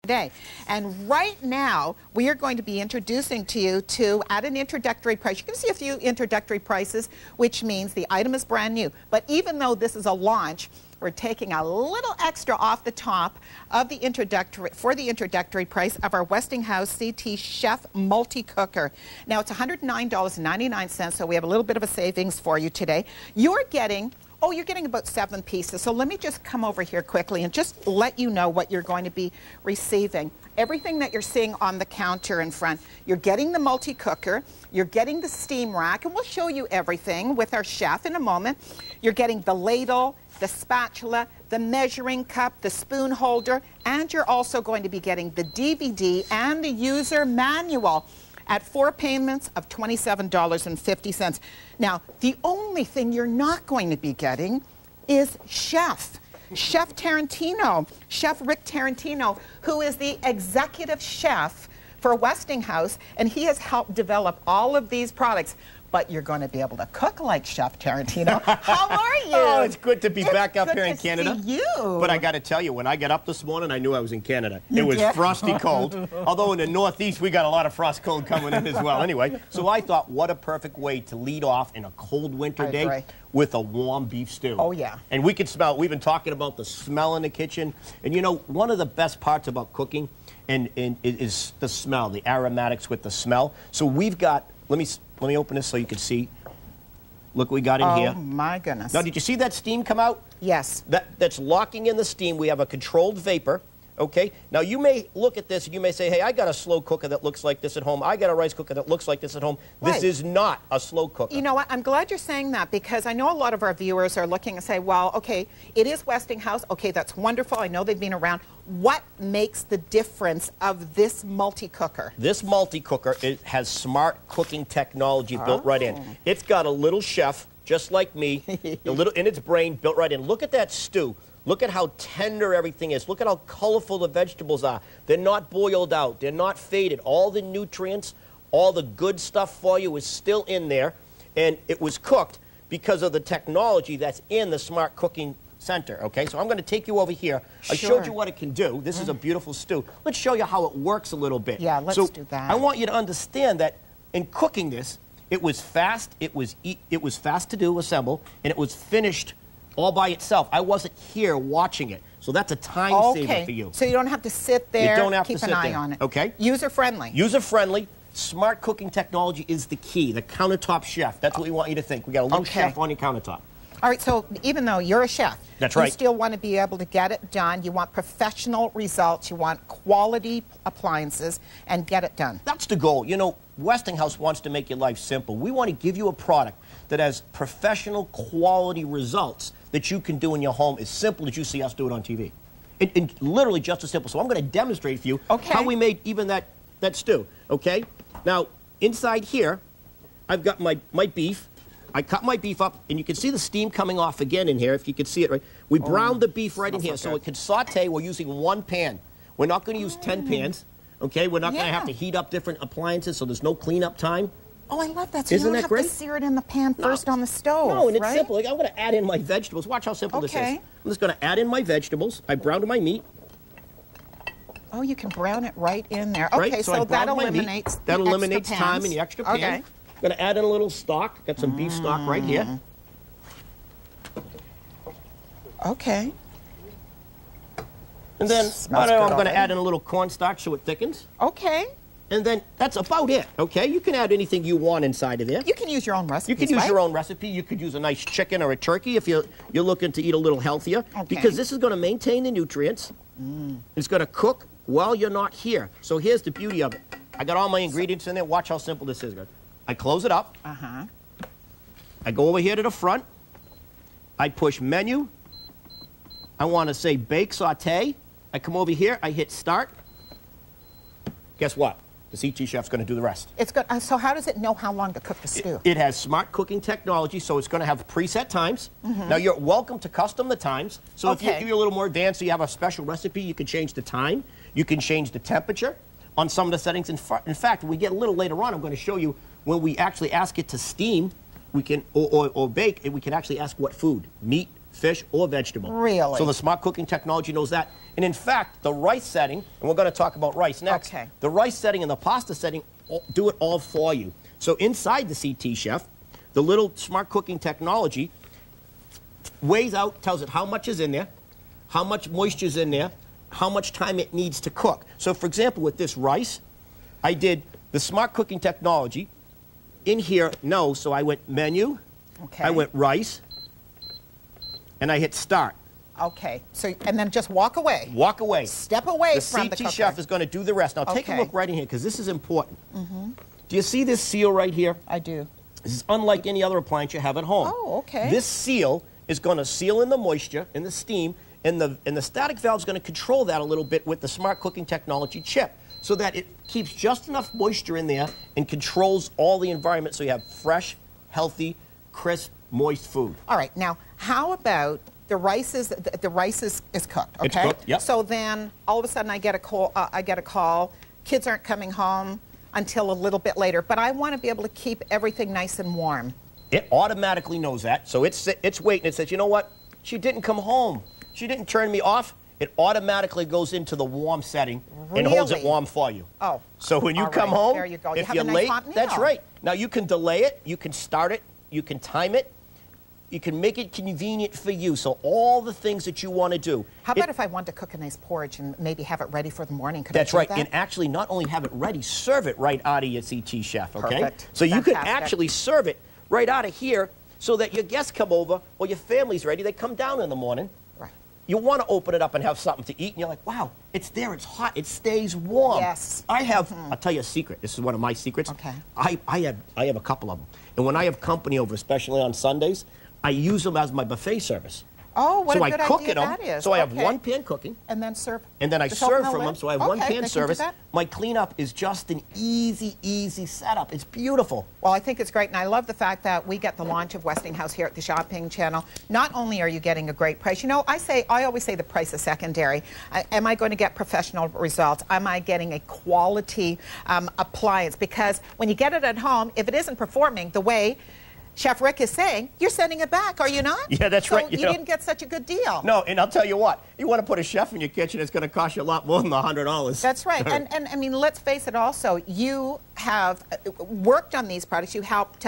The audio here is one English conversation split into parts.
today. And right now, we are going to be introducing to you at an introductory price. You can see a few introductory prices, which means the item is brand new. But even though this is a launch, we're taking a little extra off the top of the introductory price of our Westinghouse CTChef multi-cooker. Now, it's $109.99, so we have a little bit of a savings for you today. You're getting about 7 pieces. So let me just come over here quickly and just let you know what you're going to be receiving. Everything that you're seeing on the counter in front, you're getting the multi-cooker, you're getting the steam rack, and we'll show you everything with our chef in a moment. You're getting the ladle, the spatula, the measuring cup, the spoon holder, and you're also going to be getting the DVD and the user manual at 4 payments of $27.50. Now, the only thing you're not going to be getting is Chef Tarantino, Chef Rick Tarantino, who is the executive chef for Westinghouse, and he has helped develop all of these products. But you're going to be able to cook like Chef Tarantino. How are you? Oh, it's good to be back up here in Canada. See you. But I got to tell you, when I got up this morning, I knew I was in Canada. It was frosty cold. Although in the Northeast, we got a lot of frost cold coming in as well. Anyway, so I thought, what a perfect way to lead off in a cold winter day with a warm beef stew. Oh, yeah. And we can smell, we've been talking about the smell in the kitchen. And you know, one of the best parts about cooking is the smell, the aromatics with the smell. So we've got, let me open this so you can see. Look what we got in here. Oh, my goodness. Now, did you see that steam come out? Yes. That's locking in the steam. We have a controlled vapor, okay? Now, you may look at this and you may say, hey, I got a slow cooker that looks like this at home. I got a rice cooker that looks like this at home. Right. This is not a slow cooker. You know what? I'm glad you're saying that, because I know a lot of our viewers are looking and say, well, okay, it is Westinghouse. Okay, that's wonderful. I know they've been around. What makes the difference of this multi-cooker? This multi-cooker, it has smart cooking technology built right in. It's got a little chef, just like me, a little in its brain, built right in. Look at that stew. Look at how tender everything is. Look at how colorful the vegetables are. They're not boiled out. They're not faded. All the nutrients, all the good stuff for you is still in there. And it was cooked because of the technology that's in the smart cooking center, okay? So I'm going to take you over here. I showed you what it can do. This is a beautiful stew. Let's show you how it works a little bit. Yeah, let's do that. I want you to understand that in cooking this, it was fast, it was fast to assemble, and it was finished all by itself. I wasn't here watching it. So that's a time saver for you. So you don't have to sit there, you don't have keep to sit an eye there. on it. Okay. User-friendly. User-friendly. Smart cooking technology is the key. The countertop chef. That's what we want you to think. We got a little chef on your countertop. All right, so even though you're a chef, that's right, you still want to be able to get it done. You want professional results. You want quality appliances, and get it done. That's the goal. You know, Westinghouse wants to make your life simple. We want to give you a product that has professional quality results that you can do in your home as simple as you see us do it on TV. And literally just as simple. So I'm going to demonstrate for you how we made even that stew, okay? Now, inside here, I've got my beef. I cut my beef up, and you can see the steam coming off again in here, if you can see it right. We browned the beef right in here, so it can saute. We're using 1 pan. We're not going to use 10 pans, okay? We're not going to have to heat up different appliances, so there's no cleanup time. Oh, I love that. So you don't have to sear it in the pan first on the stove. No, and it's simple. Like, I'm going to add in my vegetables. Watch how simple this is. I'm just going to add in my vegetables. I browned my meat. Oh, you can brown it right in there. Okay, so that eliminates time in the extra pan. Okay. I'm going to add in a little stock. Got some beef stock right here. Okay. And then I'm going to add in a little cornstarch so it thickens. Okay. And then that's about it, okay? You can add anything you want inside of there. You can use your own recipe. You can use your own recipe. You could use a nice chicken or a turkey if you're looking to eat a little healthier. Because this is going to maintain the nutrients. It's going to cook while you're not here. So here's the beauty of it. I got all my ingredients in there. Watch how simple this is, guys. I close it up. I go over here to the front. I push menu. I want to say bake, saute. I come over here. I hit start. Guess what? The CTChef's going to do the rest. It's good. So how does it know how long to cook the stew? It has smart cooking technology, so it's going to have preset times. Now, you're welcome to custom the times. So if you're a little more advanced, so you have a special recipe, you can change the time. You can change the temperature on some of the settings. In fact, when we get a little later on, I'm going to show you when we actually ask it to steam, we can or bake, and we can actually ask what food: meat, fish, or vegetable. Really? So the smart cooking technology knows that. And in fact, the rice setting, and we're going to talk about rice next. Okay. The rice setting and the pasta setting do it all for you. So inside the CTChef, the little smart cooking technology weighs out, tells it how much is in there, how much moisture is in there, how much time it needs to cook. So for example, with this rice, I did the smart cooking technology. In here, no, so I went menu, Okay. I went rice, and I hit start. Okay. So, and then just walk away. Walk away. Step away from the cooker. The CTChef is going to do the rest. Now take a Okay. look right in here, because this is important. Do you see this seal right here? I do. This is unlike any other appliance you have at home. Oh, okay. This seal is going to seal in the moisture, in the steam, and the static valve is going to control that a little bit with the smart cooking technology chip, so that it keeps just enough moisture in there and controls all the environment, so you have fresh, healthy, crisp, moist food. All right. Now, how about the rice is cooked? Okay. It's cooked, yep. So then all of a sudden I get a call. Kids aren't coming home until a little bit later, but I want to be able to keep everything nice and warm. It automatically knows that, so it's waiting. It says, you know what? She didn't come home. She didn't turn me off. It automatically goes into the warm setting and holds it Really? warm for you. Oh. So when you All come right, home, there you go. You if have you're a nice late, hot meal. that's right. Now you can delay it, you can start it, you can time it, you can make it convenient for you. So all the things that you want to do. How about if I want to cook a nice porridge and maybe have it ready for the morning? Could That's I do right. that? And actually not only have it ready, serve it right out of your CTChef, okay? Perfect. So you can Fantastic. actually serve it right out of here so that your guests come over or your family's ready. They come down in the morning. Right. You want to open it up and have something to eat, and you're like, wow, it's there, it's hot, it stays warm. Yes. I have, I'll tell you a secret. This is one of my secrets. Okay. I have a couple of them. And when I have company over, especially on Sundays, I use them as my buffet service. Oh, what so a good I cook idea in them. that is. So I have Okay. one pan cooking. And then serve. And then I Just open serve the from lid? them, so I have Okay, one they pan can do service. that. My cleanup is just an easy setup. It's beautiful. Well, I think it's great, and I love the fact that we get the launch of Westinghouse here at the Shopping Channel. Not only are you getting a great price, you know, I always say the price is secondary. Am I going to get professional results? Am I getting a quality appliance? Because when you get it at home, if it isn't performing the way Chef Rick is saying, you're sending it back, are you not? Yeah, that's so right. You didn't get such a good deal. No, and I'll tell you what, you want to put a chef in your kitchen, it's going to cost you a lot more than $100. That's right. And I mean, let's face it also, you have worked on these products. You helped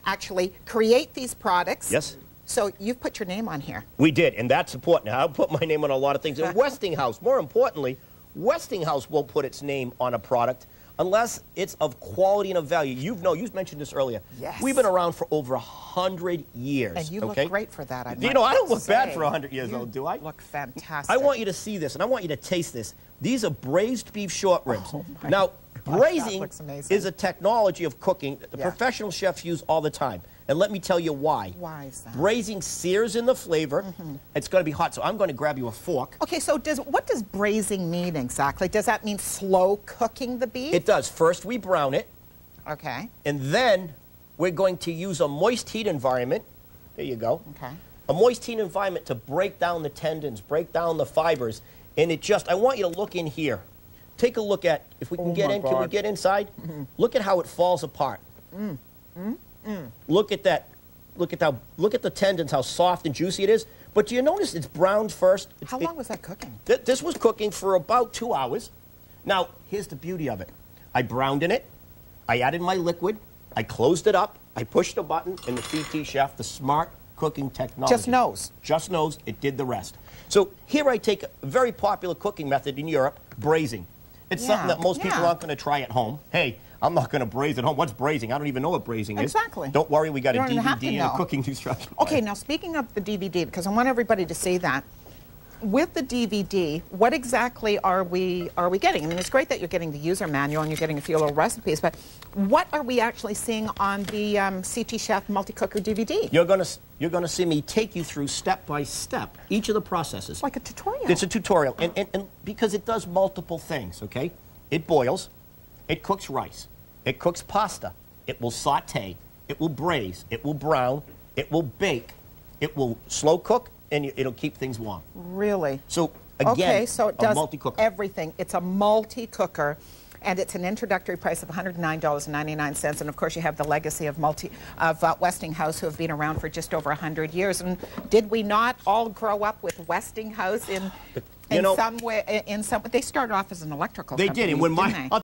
actually create these products. Yes. So you've put your name on here. We did, and that's important. I'll put my name on a lot of things. And Westinghouse, more importantly, Westinghouse won't put its name on a product unless it's of quality and of value. You've mentioned this earlier. Yes. We've been around for over 100 years. And you okay? look great for that, I You know, I don't look bad say. for 100 years You old, do I? look fantastic. I want you to see this, and I want you to taste this. These are braised beef short ribs. Oh, my Now, gosh, that braising looks amazing. is a technology of cooking that the Yeah. professional chefs use all the time. And let me tell you why. Why is that? Braising sears in the flavor. It's going to be hot, so I'm going to grab you a fork. Okay, so what does braising mean exactly? Does that mean slow cooking the beef? It does. First, we brown it, Okay. and then we're going to use a moist heat environment. There you go. Okay. A moist heat environment to break down the tendons, break down the fibers. And I want you to look in here. Take a look at, if we can Oh get my in, can we God. get inside? Look at how it falls apart. Look at that. Look at the tendons, how soft and juicy it is. But do you notice it's browned first? How long was that cooking? This was cooking for about 2 hours. Now, here's the beauty of it. I browned in it. I added my liquid. I closed it up. I pushed a button, and the CTChef, the smart cooking technology. Just knows. Just knows. It did the rest. So here I take a very popular cooking method in Europe, braising. It's Yeah, something that most people yeah. aren't going to try at home. Hey, I'm not going to braise at home. What's braising? I don't even know what braising is. Exactly. Don't worry, we got You a don't even have DVD to and a know. cooking instruction. Okay, now speaking of the DVD, because I want everybody to see that, with the DVD, what exactly are we getting? I mean, it's great that you're getting the user manual and you're getting a few little recipes, but what are we actually seeing on the CTChef multi-cooker DVD? You're going to see me take you through step by step each of the processes. Like a tutorial. It's a tutorial, and because it does multiple things, okay? It boils, it cooks rice, it cooks pasta, it will saute, it will braise, it will brown, it will bake, it will slow cook, and it'll keep things warm. Really? So, again, okay, so it does a multi-cooker. everything. It's a multi-cooker. and it's an introductory price of $109.99. And of course, you have the legacy of Westinghouse, who have been around for just over 100 years. And did we not all grow up with Westinghouse in some way? In some, they started off as an electrical company. They did, and when didn't they?